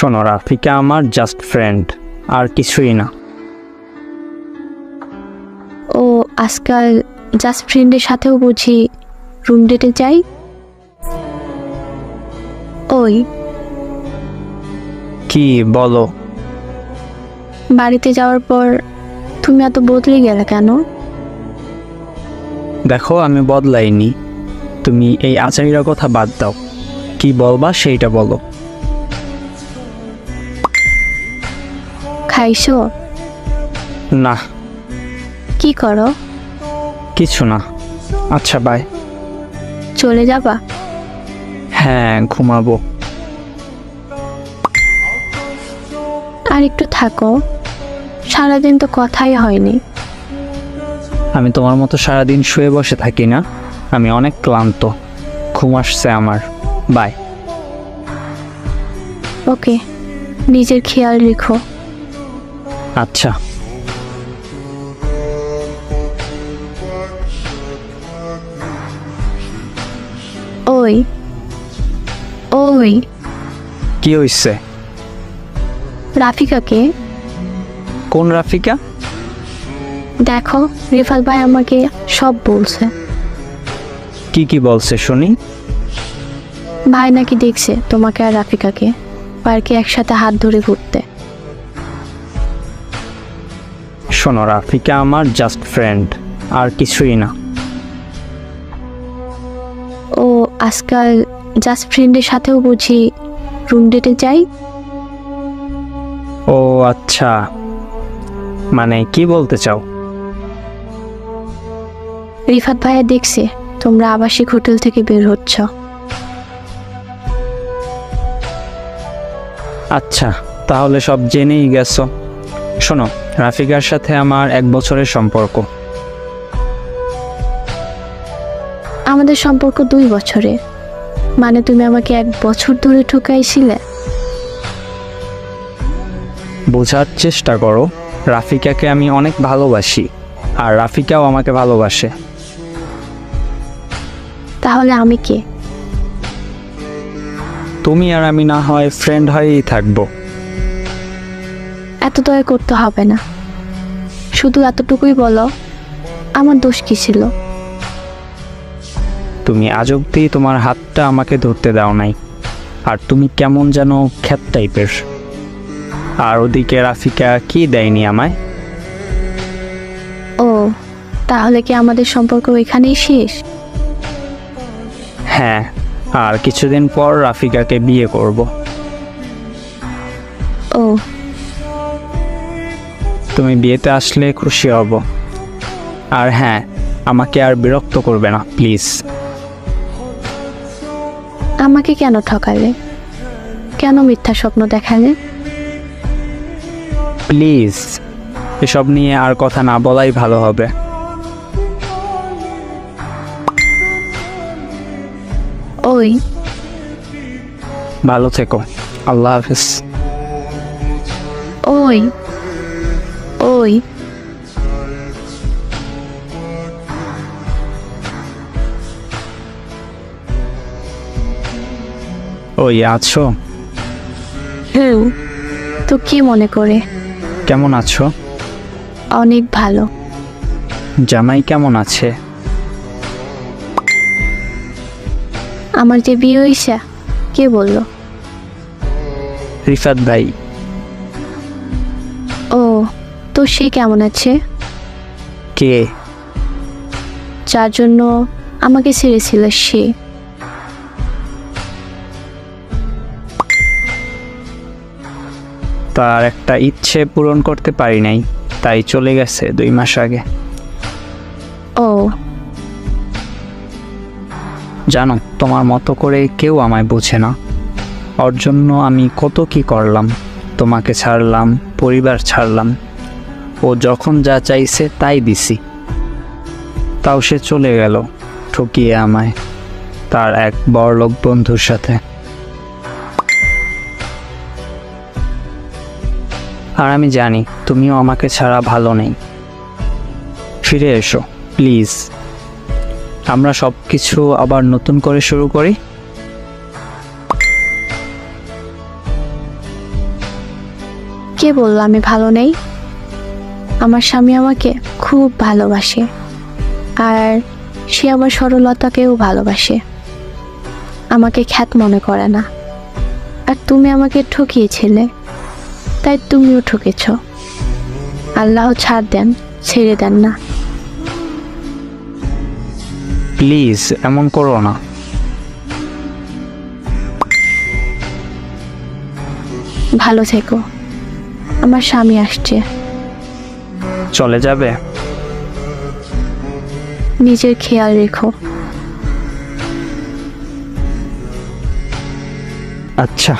শোনো, রাফিকা আমার just friend, আর কিছুই না। ও আজকাল জাস্ট ফ্রেন্ডের সাথেও বুঝি রুম ডেটে যাই? ওই কি বলো? বাড়িতে যাওয়ার পর তুমি এত বদলে গেলে কেন? দেখো, আমি বদলাইনি। তুমি এই আচারিরা কথা বাদ দাও, কি বলবা সেইটা বলো। খাইছো? না, কি করো? কিছু না। আচ্ছা, বাই। চলে যাবা? হ্যাঁ, ঘুমাবো। আর একটু থাকো, সারাদিন তো কথাই হয়নি। আমি তোমার মতো সারাদিন শুয়ে বসে থাকি না, আমি অনেক ক্লান্ত, ঘুম আসছে আমার। বাই। ওকে, নিজের খেয়াল রেখো। আচ্ছা। ওই ওই কি হইছে? রাফিকাকে কোন রাফিকা? দেখো, রিফাত ভাই আমাকে সব বলছে। কি কি বলছে শুনি? ভাই নাকি দেখছে তোমাকে আর রাফিকাকে পার্কে একসাথে হাত ধরে ঘুরতে। শোনো, রাফিকা আমার জাস্ট ফ্রেন্ড, আর কিছুই না। ও আজকাল জাস্ট ফ্রেন্ডের সাথেও বুঝি রুম ডেটে যাই? ও আচ্ছা, মানে কি বলতে চাও? রিফাত ভাইয়া দেখছে তোমরা আবাসিক হোটেল থেকে বের হচ্ছ। আচ্ছা, তাহলে সব জেনেই গেছো। শোনো, রাফিকার সাথে আমার 1 বছরের সম্পর্ক। আমাদের সম্পর্ক 2 বছরে, মানে তুমি আমাকে 1 বছর ধরে ঠকাইছিলে? বোঝার চেষ্টা করো, রাফিকাকে আমি অনেক ভালোবাসি, আর রাফিকাও আমাকে ভালোবাসে। তাহলে আমি কে? তুমি আর আমি না হয় ফ্রেন্ড হয়েই থাকবো। এত দয়া করতে হবে না, শুধু এতটুকুই বলো, আমার দোষ কি ছিল? তুমি আজ অব্দি তোমার হাতটা আমাকে ধরতে দাও নাই, আর তুমি কেমন যেন খ্যাত টাইপের। আর ওদিকে রাফিকা কি দেয়নি আমায়? ও তাহলে কি আমাদের সম্পর্ক এখানেই শেষ? হ্যাঁ, আর কিছুদিন পর রাফিকাকে বিয়ে করব। ও তুমি বিয়েতে আসলে খুশি হব। আর হ্যাঁ, আমাকে আর বিরক্ত করবে না প্লিজ। আমাকে কেন ঠকালে? কেন মিথ্যা স্বপ্ন দেখালে? প্লিজ, এসব নিয়ে আর কথা না বলাই ভালো হবে। ওই ভালো থেকো, আল্লাহ হাফেজ। ওই ওই ওই আছো? তো কি মনে করে? কেমন আছো? অনেক ভালো। জামাই কেমন আছে? আমার যে বিয়ে হইছে, কে বলল? রিফাত ভাই। ও তো সে কেমন আছে? কে? যার জন্য আমাকে ছেড়েছিল সে। তার একটা ইচ্ছে পূরণ করতে পারি নাই, তাই চলে গেছে 2 মাস আগে। ও জানো, তোমার মতো করে কেউ আমায় বোঝে না। ওর জন্য আমি কত কি করলাম, তোমাকে ছাড়লাম, পরিবার ছাড়লাম। ও যখন যা চাইছে তাই দিছি, তাও সে চলে গেল ঠকিয়ে আমায় তার এক বড়লোক বন্ধুর সাথে। আর আমি জানি তুমিও আমাকে ছাড়া ভালো নেই। ফিরে এসো প্লিজ, আমরা সব কিছু আবার নতুন করে শুরু করি। কে বললো আমি ভালো নেই? আমার স্বামী আমাকে খুব ভালোবাসে, আর সে আমার সরলতাকেও ভালোবাসে, আমাকে খ্যাত মনে করে না। আর তুমি আমাকে ঠকিয়েছিলে, তাই তুমিও ঠকেছ। আল্লাহ ছাড় দেন, ছেড়ে দেন না। প্লিজ এমন করো না। ভালো থেকো, আমার স্বামী আসছে। চলে যাবে? নিজের খেয়াল রেখো। আচ্ছা।